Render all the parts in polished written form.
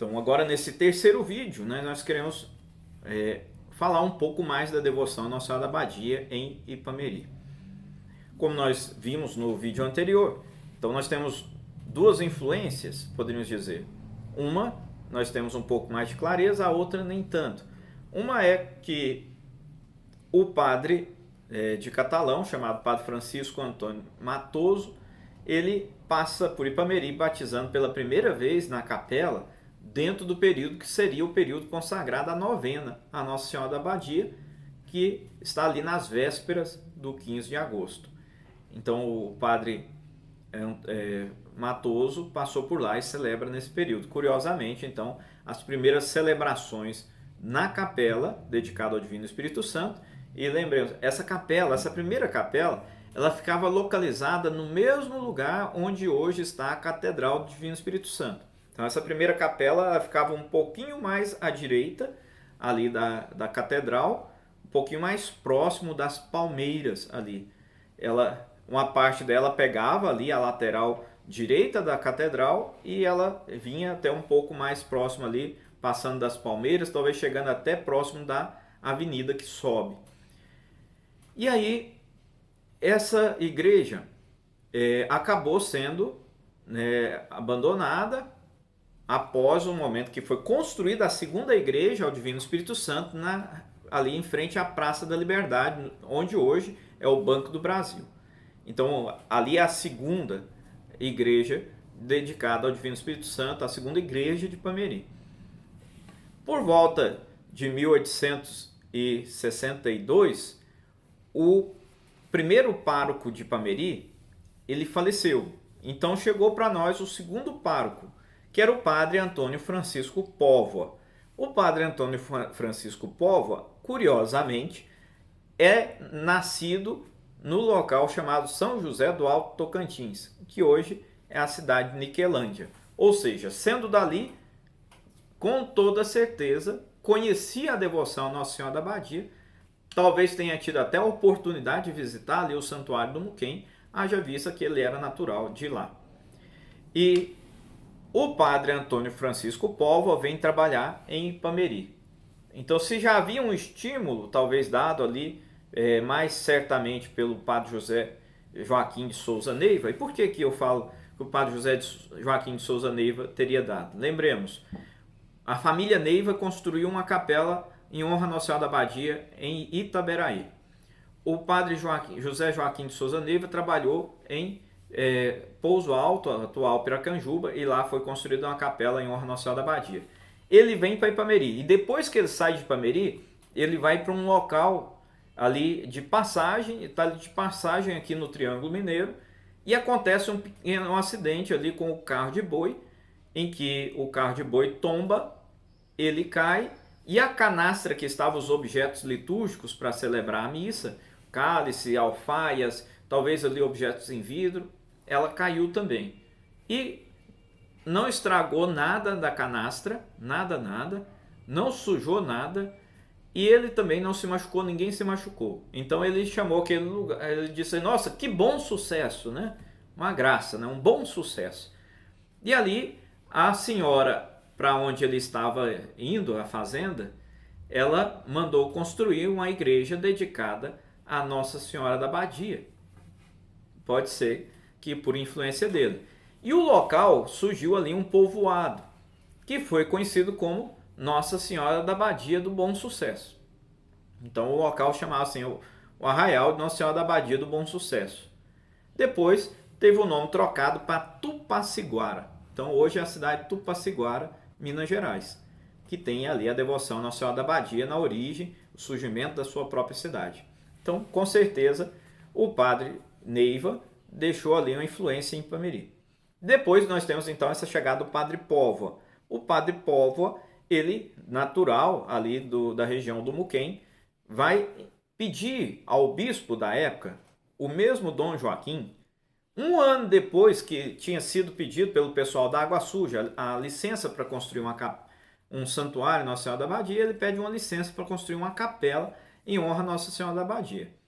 Então agora nesse terceiro vídeo, né, nós queremos falar um pouco mais da devoção à Nossa Senhora da Abadia em Ipameri. Como nós vimos no vídeo anterior, então nós temos duas influências, poderíamos dizer. Uma, nós temos um pouco mais de clareza, a outra nem tanto. Uma é que o padre de Catalão, chamado Padre Francisco Antônio Matoso, ele passa por Ipameri batizando pela primeira vez na capela, dentro do período que seria o período consagrado à novena a Nossa Senhora da Abadia, que está ali nas vésperas do 15 de agosto. Então o padre Matoso passou por lá e celebra nesse período. Curiosamente, então, as primeiras celebrações na capela dedicada ao Divino Espírito Santo. E lembremos, essa primeira capela, ela ficava localizada no mesmo lugar onde hoje está a Catedral do Divino Espírito Santo. Então essa primeira capela, ela ficava um pouquinho mais à direita ali da catedral, um pouquinho mais próximo das palmeiras ali. Uma parte dela pegava ali a lateral direita da catedral e ela vinha até um pouco mais próximo ali, passando das palmeiras, talvez chegando até próximo da avenida que sobe. E aí, essa igreja acabou sendo abandonada após o momento que foi construída a segunda igreja ao Divino Espírito Santo, ali em frente à Praça da Liberdade, onde hoje é o Banco do Brasil. Então, ali é a segunda igreja dedicada ao Divino Espírito Santo, a segunda igreja de Ipameri. Por volta de 1862, o primeiro pároco de Ipameri, ele faleceu. Então chegou para nós o segundo pároco, que era o padre Antônio Francisco Póvoa. O padre Antônio Francisco Póvoa, curiosamente, é nascido no local chamado São José do Alto Tocantins, que hoje é a cidade de Niquelândia. Ou seja, sendo dali, com toda certeza, conhecia a devoção à Nossa Senhora da Abadia, talvez tenha tido até a oportunidade de visitar ali o Santuário do Muquem, haja vista que ele era natural de lá. E o padre Antônio Francisco Póvoa vem trabalhar em Ipameri. Então, se já havia um estímulo, talvez dado ali, mais certamente pelo padre José Joaquim de Souza Neiva, e por que eu falo que o padre José Joaquim de Souza Neiva teria dado? Lembremos, a família Neiva construiu uma capela em honra a Nossa Senhora da Abadia em Itaberaí. O padre José Joaquim de Souza Neiva trabalhou em Pouso Alto, atual Piracanjuba, e lá foi construída uma capela em honra a Nossa Senhora da Abadia. Ele vem para Ipameri, e depois que ele sai de Ipameri, ele vai para um local ali de passagem, está de passagem aqui no Triângulo Mineiro, e acontece um acidente ali com o carro de boi, em que o carro de boi tomba, ele cai, e a canastra que estava os objetos litúrgicos para celebrar a missa, cálice, alfaias, talvez ali objetos em vidro, ela caiu também. E não estragou nada da canastra, nada, não sujou nada, e ele também não se machucou, ninguém se machucou. Então ele chamou aquele lugar, ele disse, nossa, que bom sucesso, né? Uma graça, né? Um bom sucesso. E ali, a senhora, para onde ele estava indo, a fazenda, ela mandou construir uma igreja dedicada a Nossa Senhora da Abadia. Pode ser que por influência dele. E o local surgiu ali um povoado, que foi conhecido como Nossa Senhora da Abadia do Bom Sucesso. Então o local chamava assim o Arraial de Nossa Senhora da Abadia do Bom Sucesso. Depois teve o nome trocado para Tupaciguara. Então hoje é a cidade de Tupaciguara, Minas Gerais, que tem ali a devoção à Nossa Senhora da Abadia na origem, o surgimento da sua própria cidade. Então, com certeza, o padre Neiva deixou ali uma influência em Ipameri. Depois nós temos então essa chegada do padre Póvoa. O padre Póvoa, ele, natural ali da região do Muquem, vai pedir ao bispo da época, o mesmo Dom Joaquim, um ano depois que tinha sido pedido pelo pessoal da Água Suja a licença para construir um santuário Nossa Senhora da Abadia, ele pede uma licença para construir uma capela em honra a Nossa Senhora da Abadia.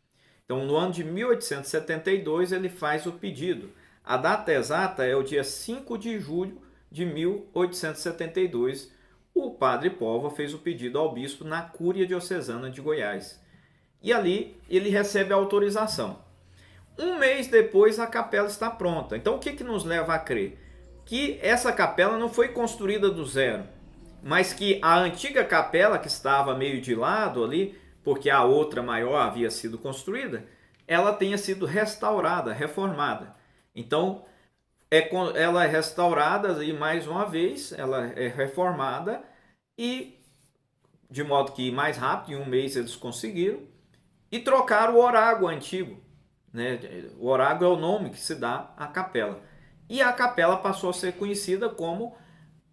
Então, no ano de 1872, ele faz o pedido. A data exata é o dia 5 de julho de 1872, o padre Póvoa fez o pedido ao bispo na Cúria Diocesana de Goiás. E ali ele recebe a autorização. Um mês depois a capela está pronta. Então o que nos leva a crer? Que essa capela não foi construída do zero, mas que a antiga capela, que estava meio de lado ali, porque a outra maior havia sido construída, ela tenha sido restaurada, reformada. Então, ela é restaurada e mais uma vez, ela é reformada e de modo que mais rápido, em um mês eles conseguiram, e trocaram o orágua antigo. Né? O orágua é o nome que se dá à capela. E a capela passou a ser conhecida como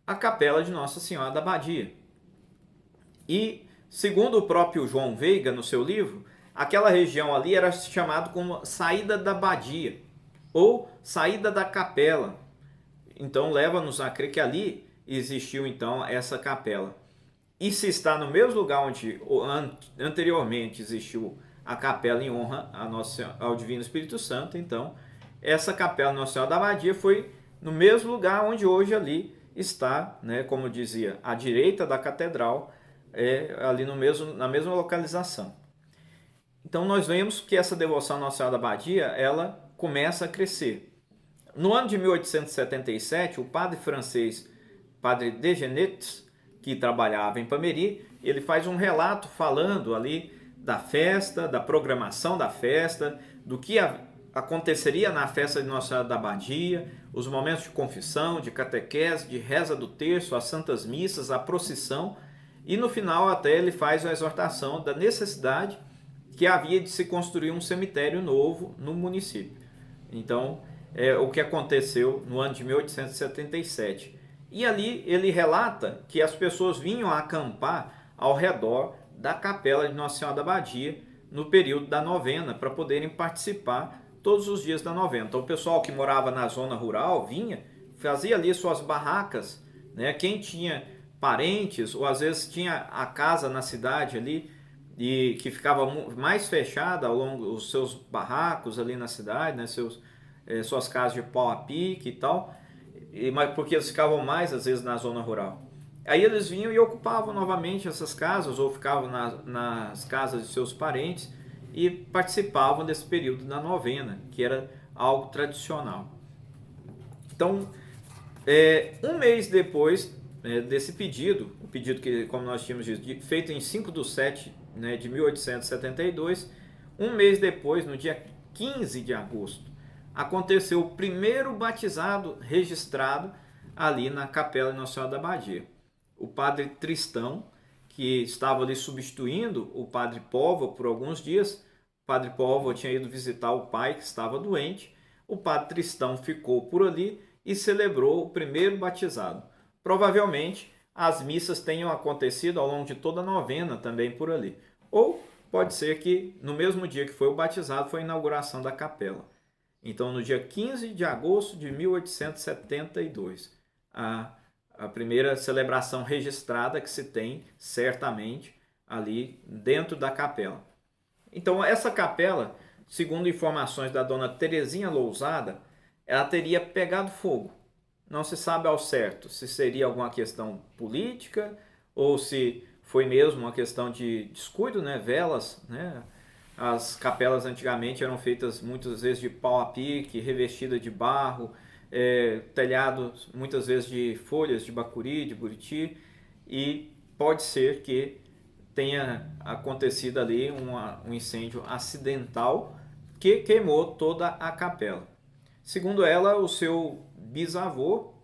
a Capela de Nossa Senhora da Badia. E, segundo o próprio João Veiga, no seu livro, aquela região ali era chamada como Saída da Badia, ou Saída da Capela. Então, leva-nos a crer que ali existiu, então, essa capela. E se está no mesmo lugar onde anteriormente existiu a capela em honra ao Divino Espírito Santo, então, essa capela Nossa Senhora da Badia foi no mesmo lugar onde hoje ali está, né, como dizia, à direita da catedral, ali na mesma localização. Então nós vemos que essa devoção à Nossa Senhora da Badia, ela começa a crescer. No ano de 1877, o padre francês, padre Degenettes, que trabalhava em Pameri, ele faz um relato falando ali da festa, da programação da festa, do que aconteceria na festa de Nossa Senhora da Badia, os momentos de confissão, de catequese, de reza do terço, as santas missas, a procissão, e no final até ele faz a exortação da necessidade que havia de se construir um cemitério novo no município. Então, é o que aconteceu no ano de 1877. E ali ele relata que as pessoas vinham acampar ao redor da capela de Nossa Senhora da Badia no período da novena, para poderem participar todos os dias da novena. Então o pessoal que morava na zona rural vinha, fazia ali suas barracas, né? Quem tinha parentes, ou às vezes tinha a casa na cidade ali, e que ficava mais fechada ao longo dos seus barracos ali na cidade, né? Suas casas de pau a pique e tal, porque eles ficavam mais às vezes na zona rural. Aí eles vinham e ocupavam novamente essas casas, ou ficavam nas casas de seus parentes, e participavam desse período da novena, que era algo tradicional. Então, um mês depois desse pedido, o pedido que, como nós tínhamos dito, feito em 5/7, né, de 1872, um mês depois, no dia 15 de agosto, aconteceu o primeiro batizado registrado ali na capela de Nossa Senhora da Badia. O padre Tristão, que estava ali substituindo o padre Póvoa por alguns dias. O padre Póvoa tinha ido visitar o pai que estava doente. O padre Tristão ficou por ali e celebrou o primeiro batizado. Provavelmente as missas tenham acontecido ao longo de toda a novena também por ali. Ou pode ser que no mesmo dia que foi o batizado foi a inauguração da capela. Então no dia 15 de agosto de 1872, a primeira celebração registrada que se tem, certamente, ali dentro da capela. Então, essa capela, segundo informações da dona Terezinha Lousada, ela teria pegado fogo. Não se sabe ao certo se seria alguma questão política ou se foi mesmo uma questão de descuido, né? Velas, né? As capelas antigamente eram feitas muitas vezes de pau a pique, revestidas de barro, telhado muitas vezes de folhas de bacuri, de buriti, e pode ser que tenha acontecido ali um incêndio acidental que queimou toda a capela. Segundo ela, o seu bisavô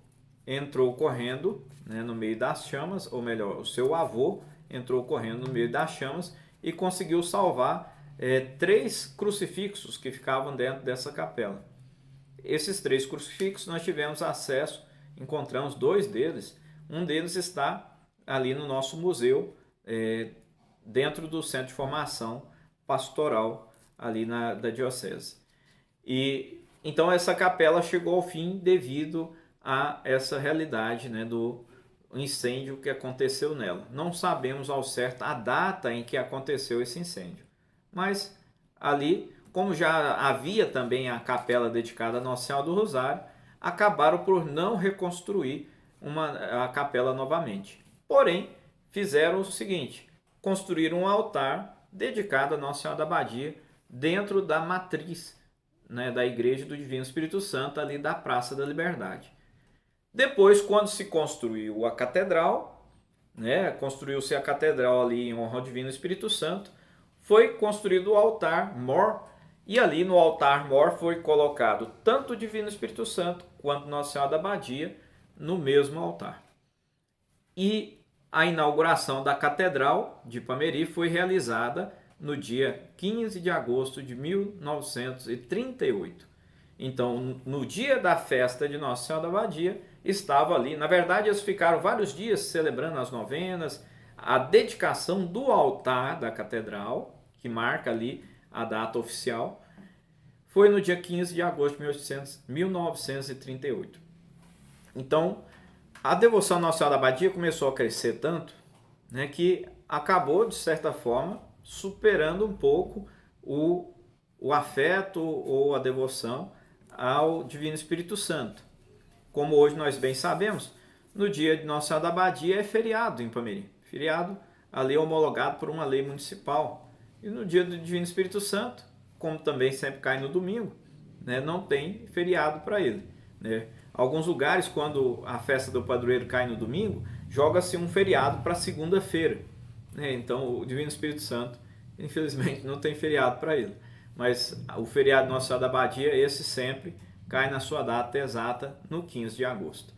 entrou correndo, né, no meio das chamas, ou melhor, o seu avô entrou correndo no meio das chamas e conseguiu salvar 3 crucifixos que ficavam dentro dessa capela. Esses 3 crucifixos nós tivemos acesso, encontramos 2 deles. Um deles está ali no nosso museu, dentro do Centro de Formação Pastoral ali da Diocese. E então essa capela chegou ao fim devido a essa realidade, né, do incêndio que aconteceu nela. Não sabemos ao certo a data em que aconteceu esse incêndio, mas ali, como já havia também a capela dedicada a Nossa Senhora do Rosário, acabaram por não reconstruir a capela novamente. Porém, fizeram o seguinte: construíram um altar dedicado a Nossa Senhora da Abadia dentro da matriz, né, da Igreja do Divino Espírito Santo, ali da Praça da Liberdade. Depois, quando se construiu a catedral, né, construiu-se a catedral ali em honra ao Divino Espírito Santo, foi construído o altar-mor, e ali no altar-mor foi colocado tanto o Divino Espírito Santo quanto Nossa Senhora da Abadia no mesmo altar. E a inauguração da Catedral de Ipameri foi realizada no dia 15 de agosto de 1938. Então, no dia da festa de Nossa Senhora da Abadia, estava ali. Na verdade, eles ficaram vários dias celebrando as novenas, a dedicação do altar da catedral, que marca ali a data oficial, foi no dia 15 de agosto de 1938. Então, a devoção à Nossa Senhora da Abadia começou a crescer tanto, né, que acabou, de certa forma, superando um pouco o afeto ou a devoção ao Divino Espírito Santo. Como hoje nós bem sabemos, no dia de Nossa Senhora da Abadia é feriado em Ipameri. Feriado, a lei homologado por uma lei municipal. E no dia do Divino Espírito Santo, como também sempre cai no domingo, né, não tem feriado para ele, né? Alguns lugares, quando a festa do padroeiro cai no domingo, joga-se um feriado para segunda-feira, né? Então o Divino Espírito Santo, infelizmente, não tem feriado para ele. Mas o feriado de Nossa Senhora da Abadia, esse sempre cai na sua data exata, no 15 de agosto.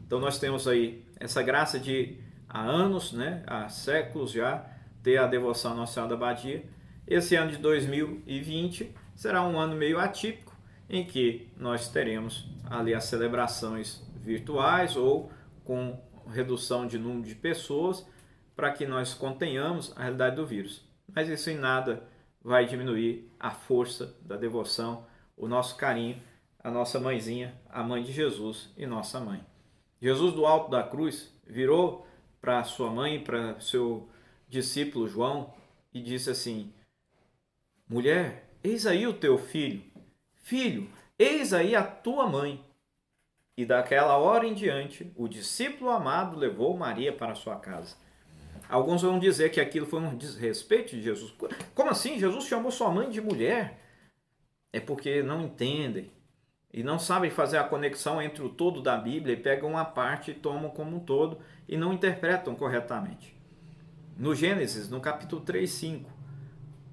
Então nós temos aí essa graça de, há anos, né, há séculos já, ter a devoção à Nossa Senhora da Abadia. Esse ano de 2020 será um ano meio atípico, em que nós teremos ali as celebrações virtuais ou com redução de número de pessoas, para que nós contenhamos a realidade do vírus. Mas isso em nada vai diminuir a força da devoção, o nosso carinho, a nossa mãezinha, a mãe de Jesus e nossa mãe. Jesus, do alto da cruz, virou para sua mãe, para seu discípulo João, e disse assim: mulher, eis aí o teu filho. Filho, eis aí a tua mãe. E daquela hora em diante, o discípulo amado levou Maria para sua casa. Alguns vão dizer que aquilo foi um desrespeito de Jesus. Como assim? Jesus chamou sua mãe de mulher? É porque não entendem e não sabem fazer a conexão entre o todo da Bíblia e pegam uma parte e tomam como um todo e não interpretam corretamente. No Gênesis, no capítulo 3:5,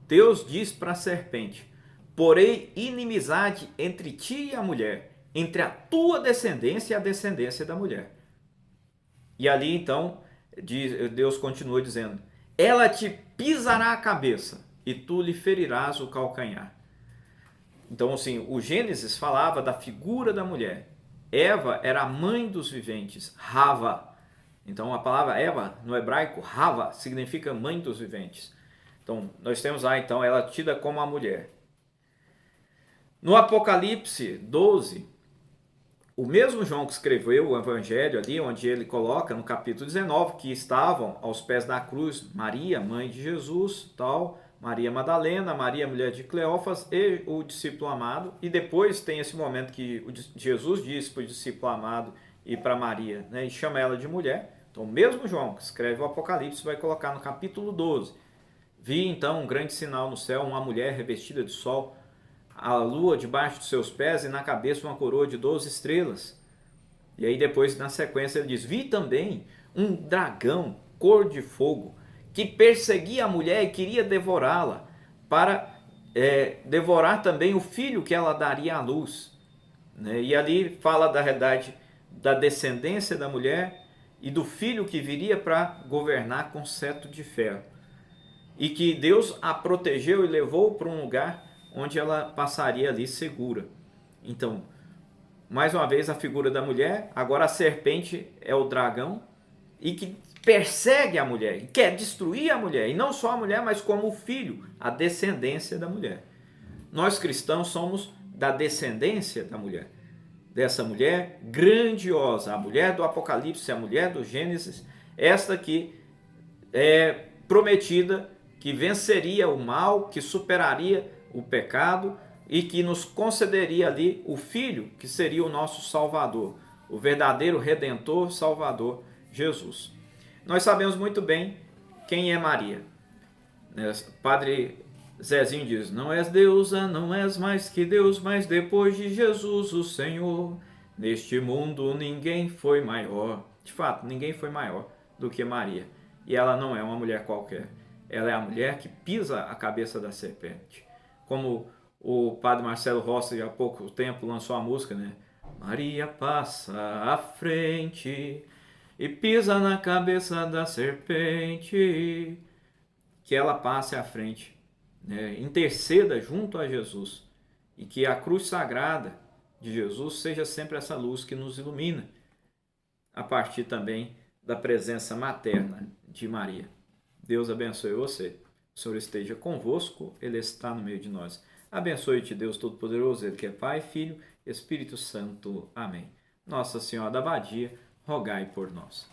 Deus diz para a serpente: porém inimizade entre ti e a mulher, entre a tua descendência e a descendência da mulher. E ali então Deus continua dizendo: ela te pisará a cabeça e tu lhe ferirás o calcanhar. Então, assim, o Gênesis falava da figura da mulher. Eva era a mãe dos viventes, Rava. Então, a palavra Eva, no hebraico, Rava, significa mãe dos viventes. Então, nós temos lá, então, ela tida como a mulher. No Apocalipse 12, o mesmo João que escreveu o Evangelho ali, onde ele coloca no capítulo 19, que estavam aos pés da cruz Maria, mãe de Jesus, tal, Maria Madalena, Maria, mulher de Cleófas, e o discípulo amado. E depois tem esse momento que Jesus disse para o discípulo amado e para Maria, né, e chama ela de mulher. Então, o mesmo João que escreve o Apocalipse vai colocar no capítulo 12. Vi então um grande sinal no céu, uma mulher revestida de sol, a lua debaixo dos seus pés e na cabeça uma coroa de 12 estrelas. E aí depois, na sequência, ele diz: vi também um dragão cor de fogo que perseguia a mulher e queria devorá-la, para devorar também o filho que ela daria à luz. E ali fala da realidade da descendência da mulher e do filho que viria para governar com cetro de ferro. E que Deus a protegeu e levou para um lugar onde ela passaria ali segura. Então, mais uma vez a figura da mulher, agora a serpente é o dragão, e que persegue a mulher, e quer destruir a mulher, e não só a mulher, mas como o filho, a descendência da mulher. Nós cristãos somos da descendência da mulher, dessa mulher grandiosa, a mulher do Apocalipse, a mulher do Gênesis, esta que é prometida, que venceria o mal, que superaria o pecado e que nos concederia ali o Filho, que seria o nosso Salvador, o verdadeiro Redentor, Salvador, Jesus. Nós sabemos muito bem quem é Maria. Padre Zezinho diz: não és deusa, não és mais que Deus, mas depois de Jesus o Senhor, neste mundo ninguém foi maior. De fato, ninguém foi maior do que Maria. E ela não é uma mulher qualquer. Ela é a mulher que pisa a cabeça da serpente. Como o padre Marcelo Rossi há pouco tempo lançou a música, né? Maria passa à frente e pisa na cabeça da serpente. Que ela passe à frente, né? Interceda junto a Jesus e que a cruz sagrada de Jesus seja sempre essa luz que nos ilumina, a partir também da presença materna de Maria. Deus abençoe você. O Senhor esteja convosco, Ele está no meio de nós. Abençoe-te, Deus Todo-Poderoso, Ele que é Pai, Filho, Espírito Santo. Amém. Nossa Senhora da Abadia, rogai por nós.